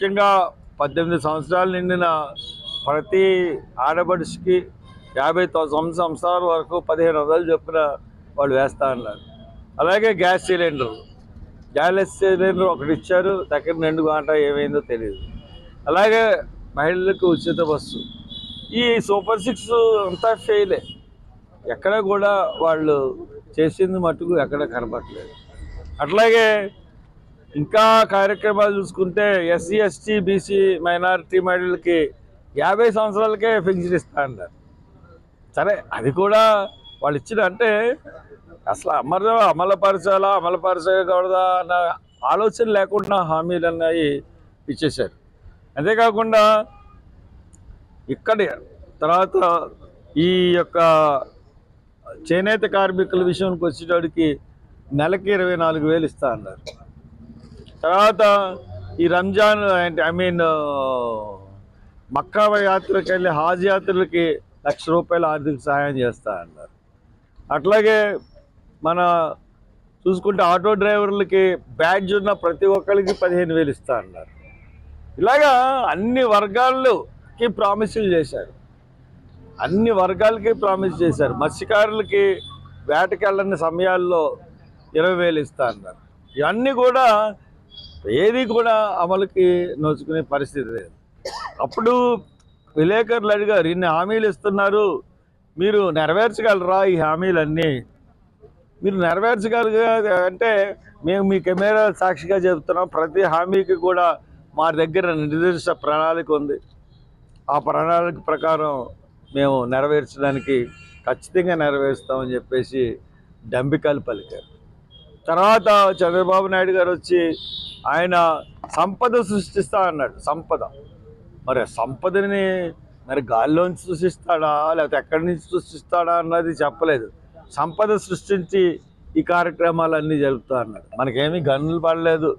ముఖ్యంగా 18 సంవత్సరాలు నిండిన ప్రతి ఆడపడుచుకి 59 సంవత్సరాల వరకు 1500 చొప్పున వాళ్ళు వేస్తా ఉన్నారు. అలాగే గ్యాస్ సిలిండర్ ఒకటి ఇచ్చారు, దగ్గర నిండు గంట ఏమైందో తెలియదు. అలాగే మహిళలకు ఉచిత బస్సు. ఈ సూపర్ 6 అంతా ఫెయిలే. ఎక్కడ కూడా వాళ్ళు చేసింది మట్టుకు ఎక్కడ కనపడలేదు. అట్లాగే ఇంకా కార్యక్రమాలు చూసుకుంటే ఎస్సీ ఎస్టీ బీసీ మైనారిటీ మహిళలకి 50 సంవత్సరాలకే పెన్షన్ ఇస్తా అన్నారు. సరే, అది కూడా వాళ్ళు ఇచ్చిన అంటే అసలు అమలుపరచకూడదా అన్న ఆలోచన లేకుండా హామీలు అన్నాయి ఇచ్చేశారు. అంతేకాకుండా ఇక్కడ తర్వాత ఈ యొక్క చేనేత కార్మికుల విషయానికి వచ్చేటప్పటికి నెలకి 24,000 ఇస్తా అన్నారు. తర్వాత ఈ రంజాన్ మక్కా యాత్రకి వెళ్ళి హాజ్ యాత్రలకి ₹1,00,000 ఆర్థిక సహాయం చేస్తా అన్నారు. అట్లాగే మన చూసుకుంటే ఆటో డ్రైవర్లకి బ్యాడ్జ్ ఉన్న ప్రతి ఒక్కరికి 15,000 ఇస్తా అన్నారు. ఇలాగా అన్ని వర్గాలకి ప్రామిసులు చేశారు. మత్స్యకారులకి వేటకెళ్ళని సమయాల్లో 20,000 ఇస్తా అన్నారు. ఇవన్నీ కూడా ఏది కూడా అమలుకి నోచుకునే పరిస్థితి లేదు. అప్పుడు విలేకరులు అడిగారు, ఇన్ని హామీలు ఇస్తున్నారు, మీరు నెరవేర్చగలరా? ఈ హామీలన్నీ మీరు నెరవేర్చగలరా అంటే, మేము మీ కెమెరా సాక్షిగా చెబుతున్నాం, ప్రతి హామీకి కూడా మా దగ్గర నిర్దిష్ట ప్రణాళిక ఉంది. ఆ ప్రణాళిక ప్రకారం మేము నెరవేర్చడానికి ఖచ్చితంగా నెరవేరుస్తామని చెప్పేసి డంబికాలు పలికారు. తర్వాత చంద్రబాబు నాయుడు గారు వచ్చి ఆయన సంపద సృష్టిస్తా అన్నాడు. మరి సంపదని గాల్లోంచి సృష్టిస్తాడా లేకపోతే ఎక్కడి నుంచి సృష్టిస్తాడా అన్నది చెప్పలేదు. సంపద సృష్టించి ఈ కార్యక్రమాలన్నీ జరుపుతా అన్నాడు. మనకేమీ గన్నులు పడలేదు,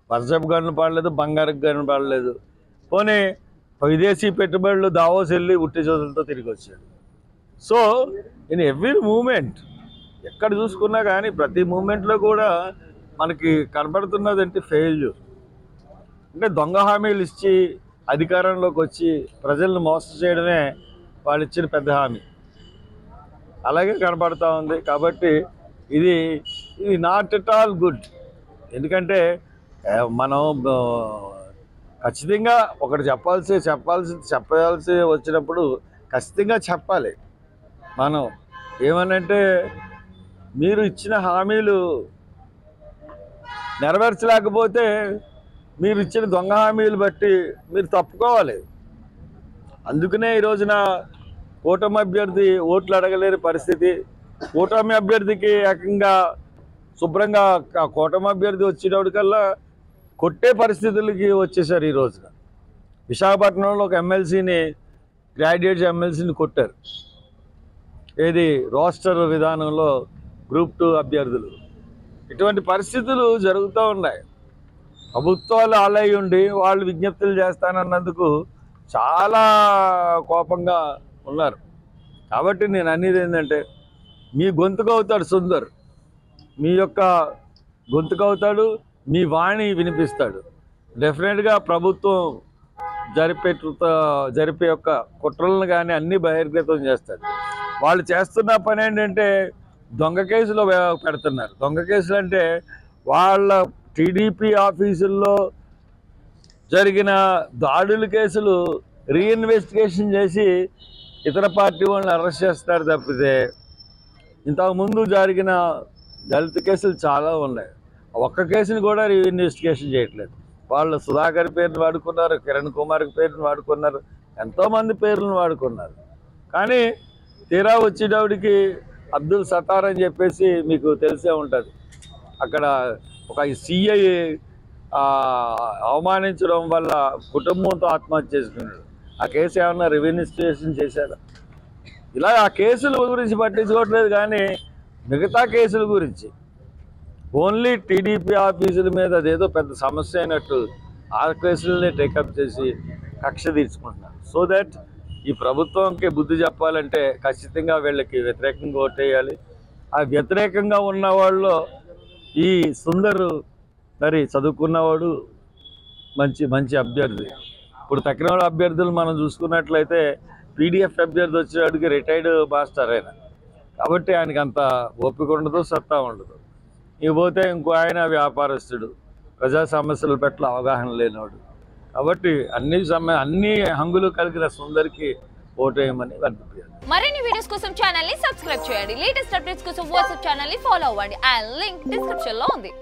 వర్షపు గన్నులు పడలేదు, బంగారు గన్ను పడలేదు. పోనీ విదేశీ పెట్టుబడులు దావోస్ వెళ్ళి ఉట్టి చోతులతో తిరిగి వచ్చాడు. సో ఇన్ ఎవ్రీ మూమెంట్ ఎక్కడ చూసుకున్నా కానీ ప్రతి మూమెంట్లో కూడా మనకి కనబడుతున్నది అంటే ఫెయిల్యూర్. అంటే దొంగ హామీలు ఇచ్చి అధికారంలోకి వచ్చి ప్రజలను మోసం చేయడమే వాళ్ళు ఇచ్చిన పెద్ద హామీ. అలాగే కనబడుతూ ఉంది. కాబట్టి ఇది నాట్ ఎట్ ఆల్ గుడ్. ఎందుకంటే మనం ఖచ్చితంగా ఒకటి చెప్పాల్సి వచ్చినప్పుడు ఖచ్చితంగా చెప్పాలి. మనం ఏమనంటే, మీరు ఇచ్చిన హామీలు నెరవేర్చలేకపోతే మీరు ఇచ్చిన దొంగ హామీలు బట్టి మీరు తప్పుకోవాలి. అందుకనే ఈ రోజున కూటమి అభ్యర్థి ఓట్లు అడగలేని పరిస్థితి. కూటమి అభ్యర్థికి ఏకంగా శుభ్రంగా కూటమి అభ్యర్థి వచ్చేటప్పటికల్లా కొట్టే పరిస్థితులకి వచ్చేసారు. ఈ రోజున విశాఖపట్నంలో ఒక ఎమ్మెల్సీని, గ్రాడ్యుయేట్స్ ఎమ్మెల్సీని కొట్టారు. ఏది రోస్టర్ విధానంలో గ్రూప్ 2 అభ్యర్థులు. ఇటువంటి పరిస్థితులు జరుగుతూ ఉన్నాయి. ప్రభుత్వాలు ఆలై ఉండి వాళ్ళు విజ్ఞప్తులు చేస్తానన్నందుకు చాలా కోపంగా ఉన్నారు. కాబట్టి నేను అనేది ఏంటంటే, మీ గొంతుకు అవుతాడు సుందర్, మీ యొక్క గొంతుకు అవుతాడు, మీ వాణి వినిపిస్తాడు. డెఫినెట్గా ప్రభుత్వం జరిపే యొక్క కుట్రలను కానీ అన్నీ బహిర్గతం చేస్తాడు. వాళ్ళు చేస్తున్న పని ఏంటంటే దొంగ కేసులు పెడుతున్నారు. దొంగ కేసులు అంటే వాళ్ళ టీడీపీ ఆఫీసుల్లో జరిగిన దాడుల కేసులు రీఇన్వెస్టిగేషన్ చేసి ఇతర పార్టీ వాళ్ళని అరెస్ట్ చేస్తారు తప్పితే, ఇంతకుముందు జరిగిన దళిత కేసులు చాలా ఉన్నాయి. ఒక్క కేసుని కూడా రీఇన్వెస్టిగేషన్ చేయట్లేదు. వాళ్ళు సుధాకర్ పేరుని వాడుకున్నారు, కిరణ్ కుమార్ పేరుని వాడుకున్నారు, ఎంతోమంది పేర్లను వాడుకున్నారు. కానీ తీరా వచ్చేటప్పటికి అబ్దుల్ సత్తార్ అని చెప్పేసి మీకు తెలిసే ఉంటుంది. అక్కడ ఒక సిఐ అవమానించడం వల్ల కుటుంబంతో ఆత్మహత్య చేసుకున్నాడు. ఆ కేసు ఏమన్నా రీఇన్వెస్టిగేషన్ చేశారా? ఇలా ఆ కేసుల గురించి పట్టించుకోవట్లేదు. కానీ మిగతా కేసుల గురించి ఓన్లీ టీడీపీ ఆఫీసుల మీద అదేదో పెద్ద సమస్య అయినట్టు ఆ కేసులనే టేకప్ చేసి కక్ష తీర్చుకుంటున్నారు. సో దట్ ఈ ప్రభుత్వంకి బుద్ధి చెప్పాలంటే ఖచ్చితంగా వీళ్ళకి వ్యతిరేకంగా ఓటేయాలి. ఆ వ్యతిరేకంగా ఉన్న వాళ్ళు ఈ సుందరు మరి చదువుకున్నవాడు, మంచి మంచి అభ్యర్థి. ఇప్పుడు తక్కిన అభ్యర్థులు మనం చూసుకున్నట్లయితే పీడిఎఫ్ అభ్యర్థి వచ్చేవాడికి రిటైర్డ్ మాస్టర్ ఆయన, కాబట్టి ఆయనకి అంత ఓపిక ఉండదు, సత్తా ఉండదు. ఇకపోతే ఇంకో ఆయన వ్యాపారస్తుడు, ప్రజా సమస్యల పట్ల అవగాహన లేనివాడు. కాబట్టి అన్ని హంగులు కలిగిన సుందరికి ఓటేయమని అనిపించారు. మరిన్ని వీడియోస్ కోసం ఛానల్ ని సబ్స్క్రైబ్ చేయండి. లేటెస్ట్ అప్డేట్స్ కోసం వాట్సాప్ ఛానల్ ని ఫాలో అవ్వండి. ఆ లింక్ డిస్క్రిప్షన్ లో ఉంది.